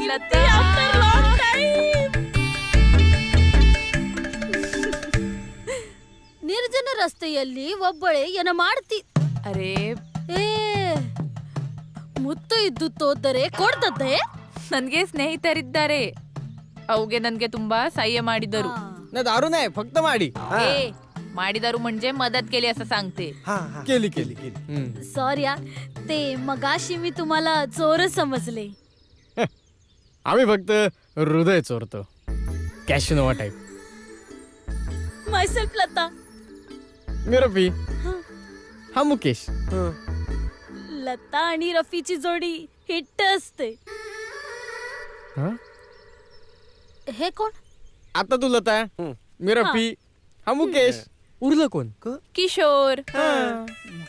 लता ನಿರ್ಜನ ರಸ್ತೆಯಲ್ಲಿ ಒಬ್ಬಳೆ ಏನ ಮಾಡ್ತಿ ಅರೆ ಏ ಮುತ್ತು ಇದ್ದು ತೋದರೆ ಕೊಡ್ತದ್ದೆ ನನ್ಗೆ ಸ್ನೇಹಿತರಿದ್ದಾರೆ ಅವ್ಗೆ ನನ್ಗೆ ತುಂಬಾ सहाय्य ಮಾಡಿದರು ना दारू नाही फक्त माडी ए ಮಾಡಿದರು म्हणजे मदत केली असं सांगते केली केली सॉरी ते मगाशी मी तुम्हाला चोर समजले आम्ही फक्त हृदय चोरतो कॅशिनोवा टाईप मायसेल्फ लता मी रफी हा मुकेश लता आणि रफीची जोडी हिट असते हे कोण आता तू लता मी रफी हा मुकेश उरलं कोण किशोर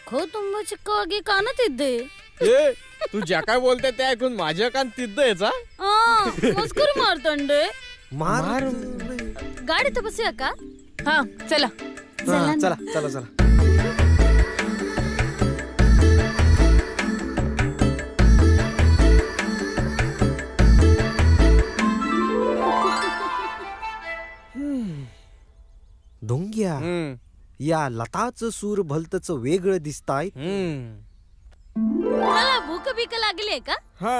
खो ತುಂಬ ಚಿಕ್ಕವಾಗಿ ಕಾಣುತ್ತಿದ್ದೆ ए तू ज्या काय बोलते ते ऐकून माझ्या कान तिद्द याचा मस्करी मारतंडे गाडी तर बसूया का हा चला चला चला चला ढोंग्या या लताचं सूर भलतच वेगळं दिसताय मला भूक बीक लागली आहे का हा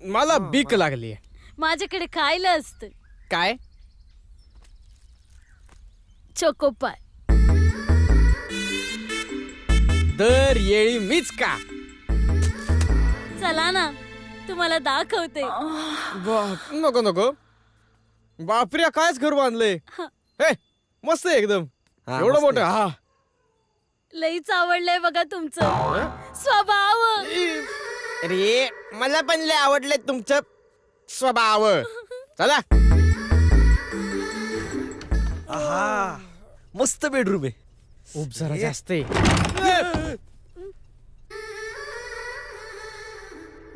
मला बीक लागली माझ्याकडे खायला असतं काय चोकोपाय दर येळी मीच का चला ना तुम्हाला दाखवते नको नको बापरे कायच घर बांधले हे मस्त आहे एकदम एवढं मोठं हा लईच आवडलंय बघा तुमचं स्वभाव अरे मला पण लय आवडले तुमचं स्वभाव चला आहा मस्त बेडरूम आहे खूप जरा जास्त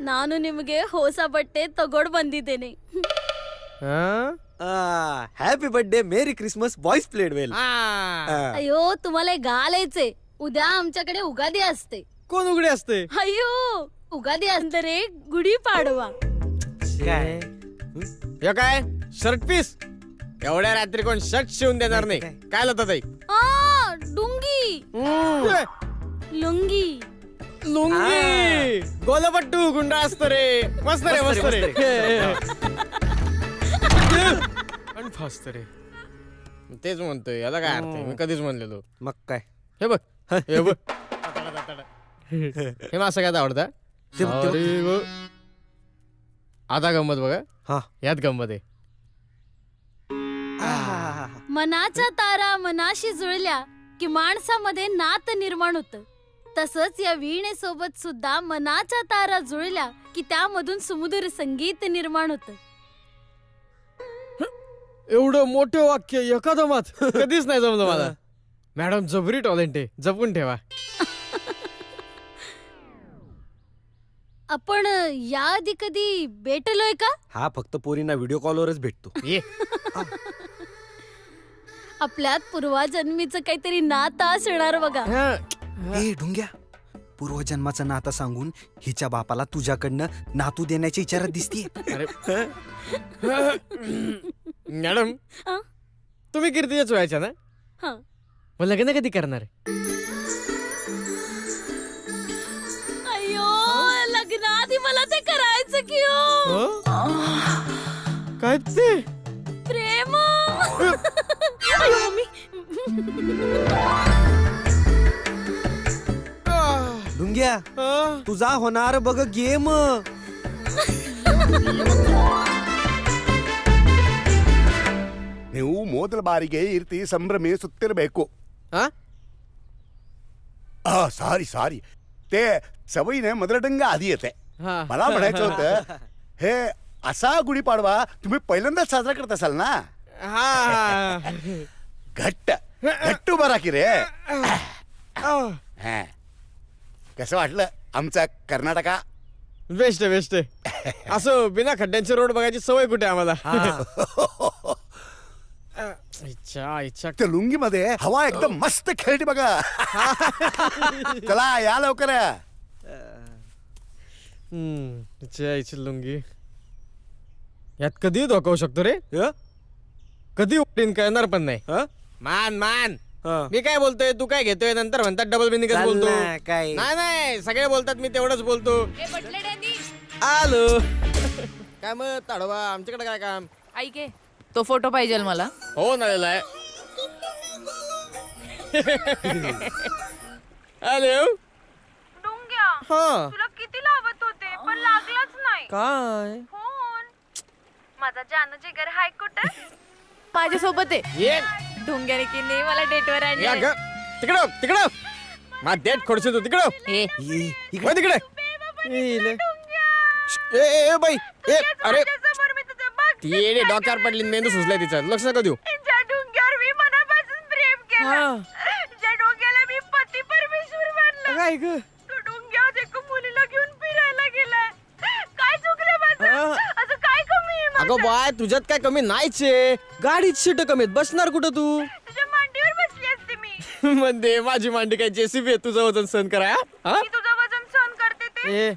ನಾನು ನಿಮಗೆ ಹೊಸ ಬಟ್ಟೆ ತಗೊಂಡು ಬಂದಿದ್ದೇನೆ happy birthday merry Christmas boys played well अयो तुम्हाला घालायचे उद्या आमच्याकडे उगादी असते कोण उघडे असते अयो उगादी अंतरे गुढी पाडवा हे काय शर्ट पीस एवढ्या रात्री कोण शर्ट शिवून देणार नाही काय लावतात ताई डुंगी लुंगी लुंगी गोलपट्टू गुंडा असतो रे मस्त रे मस्त रे फास्ट रे तेच म्हणतोय याला काय अर्थ आहे मी कधीच म्हणलेलो मग काय हे बघ हे बघ हे असं काय आवडतं आता गंमत बघा हा यात गंमत आहे मनाच्या तारा मनाशी जुळल्या की माणसामध्ये नात निर्माण होतं तसंच या वीणेसोबत सुद्धा मनाच्या तारा जुळल्या की त्यामधून सुमधुर संगीत निर्माण होतं एवढं मोठं वाक्य एका दमात कधीच नाही जमलं मला मॅडम जबरी टॅलेंट आहे जपून ठेवा आपण याआधी कधी भेटलोय का हा फक्त पोरींना व्हिडिओ कॉलवरच भेटतो ये आपल्यात पूर्वजन्मीचं काहीतरी नातं असणार बघा ए ढुंग्या पूर्वजन्माचं नातं सांगून हिच्या बापाला तुझ्याकडनं नातू देण्याच्या विचारात दिसतीये मॅडम तुम्ही कीर्तीच्याच वयाच्या ना मग लग्न कधी करणार अयो लग्नाआधी मला ते करायचं की हो काय ते प्रेम अयो मम्मी ढुंग्या तुझा होणार बघ गेम ನೀವು ಮೊದಲ ಬಾರಿಗೆ ಈ ರೀತಿ ಸಂಭ್ರಮಿಸುತ್ತಿರಬೇಕು सारी सारी ते सवयीने मदरडंग आधी येते मला म्हणायचं होतं हे असा गुढीपाडवा तुम्ही पहिल्यांदाच साजरा करत असाल ना घट्ट घट्ट उभा राखी रे कसं वाटलं आमचा कर्नाटका बेस्ट आहे बेस्ट आहे असं बिना खड्ड्यांचे रोड बघायची सवय कुठे आम्हाला इच्छा इच्छा त्या लुंगी मध्ये हवा एकदम मस्त खेळते बघा चला या लवकर इच्छा इच्छा लुंगी यात कधी धोका होऊ शकतो रे ह? कधी उठीन कळणार पण नाही ह? मान मान ह. मी काय बोलतोय तू काय घेतोय नंतर म्हणतात डबल मिनिंग चाल बोलतो ना, काय? नाही नाही सगळे बोलतात मी तेवढंच बोलतो ए बटलेड्यांनी आलो काय मग ताडवा आमच्याकडे काय काम ऐक हे, तो फोटो पाहिजे मला. हो नालेला आहे हॅलो डुंग्या हा तुला किती लावत होते पण लागलाच नाही काय फोन माझा जानू जिगर हाय कुठे माझ्यासोबत आहे. ये ढोंग्याने की नाही मला डेटवर या आणलं. ग तिकडं तिकडं मा डेट खोडशील तू तिकडं ए इकडे तिकडे ए ए, ए बाई ए अरे समोर मी तुझं बघ ती येडे डोक्यावर पडली मेंदू सुचलाय तिचा लक्ष नका देऊ ज्या डोंग्यावर मी मनापासून प्रेम केलं ज्या डोंग्याला मी पती परमेश्वर मानलं काय ग तो डोंग्या एका मुलीला घेऊन फिरायला गेलाय काय चुकलं माझं असं काय कमी आहे अगं बाय तुझ्यात काय कमी नाहीच आहे गाडीत सीट कमी आहेत बसणार कुठं तू तुझ्या मांडीवर बसली असते मी म्हणजे माझी मांडी काय जेसीबी आहे तुझं वजन सहन करा हा मी तुझं वजन सहन करते ते ए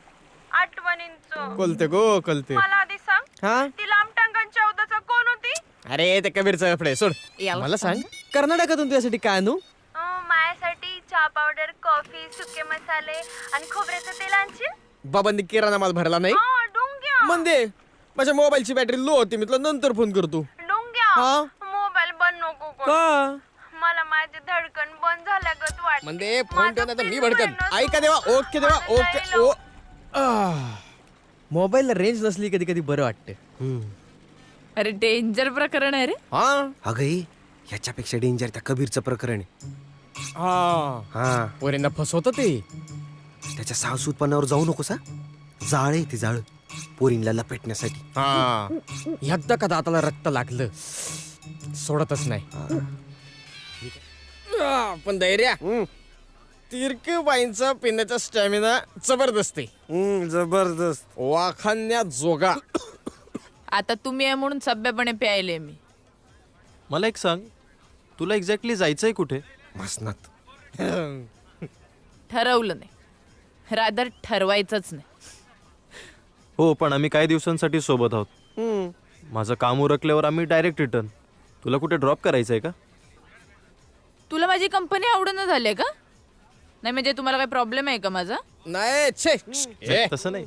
आठवणींचं कोलते गो कोलते मला आधी सांग हा ती लांब टांगांच्या चौदाचा कोण होती अरे ते कबीरचं फडे सोड मला सांग कर्नाटकातून तुझ्यासाठी काय आणू माझ्यासाठी चहा पावडर कॉफी सुके मसाले आणि खोबऱ्याचं तेल आणशील बाबांनी किराणा माल भरला नाही डोंग्या म्हणजे माझ्या मोबाईलची बॅटरी लो होती मी तुला नंतर फोन करतो डोंग्या हा? मोबाईल बंद नको करू. का मला माझी धडकन बंद झाल्यागत वाटते म्हणजे फोन ठेवून आता मी माझं भडकन पिन ऐका देवा ओके देवा मला ओके नाही ओ मोबाईलला रेंज नसली कधी कधी बरं वाटतं अरे डेंजर प्रकरण आहे रे. हा अगं हे, ह्याच्यापेक्षा डेंजर त्या कबीरचं प्रकरण आहे. हा हा पोरींना फसवतं ते त्याच्या सासूतपणावर जाऊ नकोस हा. जाळ आहे ते जाळ पोरींला लपेटण्यासाठी. हा एकदा का दाताला रक्त लागलं सोडतच नाही पण धैर्य तिरके बाईंचा पिण्याचा स्टॅमिना जबरदस्त आहे जबरदस्त. वाखान्या जोगा आता तुम्ही आहे म्हणून सभ्यपणे प्यायले मी. मला एक सांग, तुला एक्झॅक्टली जायचंय कुठे? मसनात ठरवलं नाही रादर ठरवायचंच नाही. हो, पण आम्ही काही दिवसांसाठी सोबत आहोत. माझं काम उरकल्यावर आम्ही डायरेक्ट रिटर्न. तुला कुठे ड्रॉप करायचंय का? तुला माझी कंपनी आवडून झाली का? नाही म्हणजे तुम्हाला काही प्रॉब्लेम आहे का माझा? नाही छे ए, तसं नाही.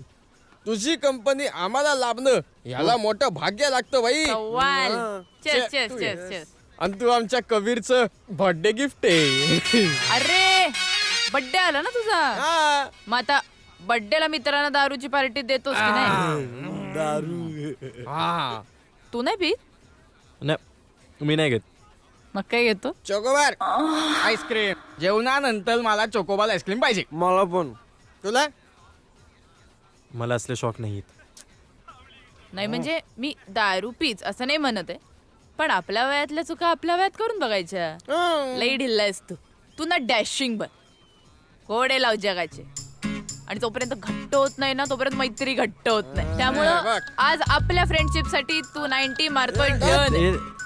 तुझी कंपनी आम्हाला लाभणं याला मोठं भाग्य लागतं बाई कव्वाल. चेस चेस चेस चेस. आणि तू आमच्या कबीरचं बर्थडे गिफ्ट आहे अरे बड्डे आला ना तुझा. हा. मग आता बड्डेला मित्रांना दारूची पार्टी देतोस की नाही? हा. तू नाही पी नाही, मी नाही घेत. मग काय घेतो? चोकोबार आईस्क्रीम जेवणानंतर मला चोकोबार आईस्क्रीम पाहिजे. मला पण. तुला मला असले शॉक नाही येत. नाही म्हणजे मी दारू पीच असं नाही म्हणत आहे, पण आपल्या वयातल्या चुका आपल्या वयात करून बघायच्या. लई ढिल्लायस तू ना डॅशिंग बन घोडे लाव जगाचे. आणि तोपर्यंत घट्ट होत नाही ना तोपर्यंत मैत्री घट्ट होत नाही. त्यामुळं आज आपल्या फ्रेंडशिप साठी तू 90 मारतोय.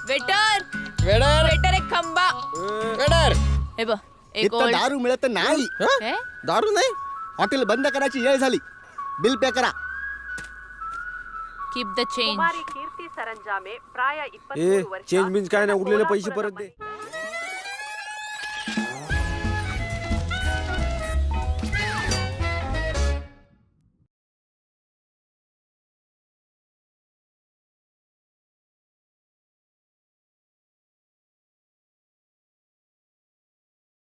वेटर वेडर वेटर एक खंबा. वेडर हे बघ एक इथं old- दारू मिळत नाही. काय? दारू नाही हॉटेल बंद करायची वेळ झाली. बिल पे करा. Keep the change. Kumari Keerthi Saranjame ಪ್ರಾಯ ए 23 ವರ್ಷ चेंज बिंज काय नाही, उरलेले पैसे परत दे.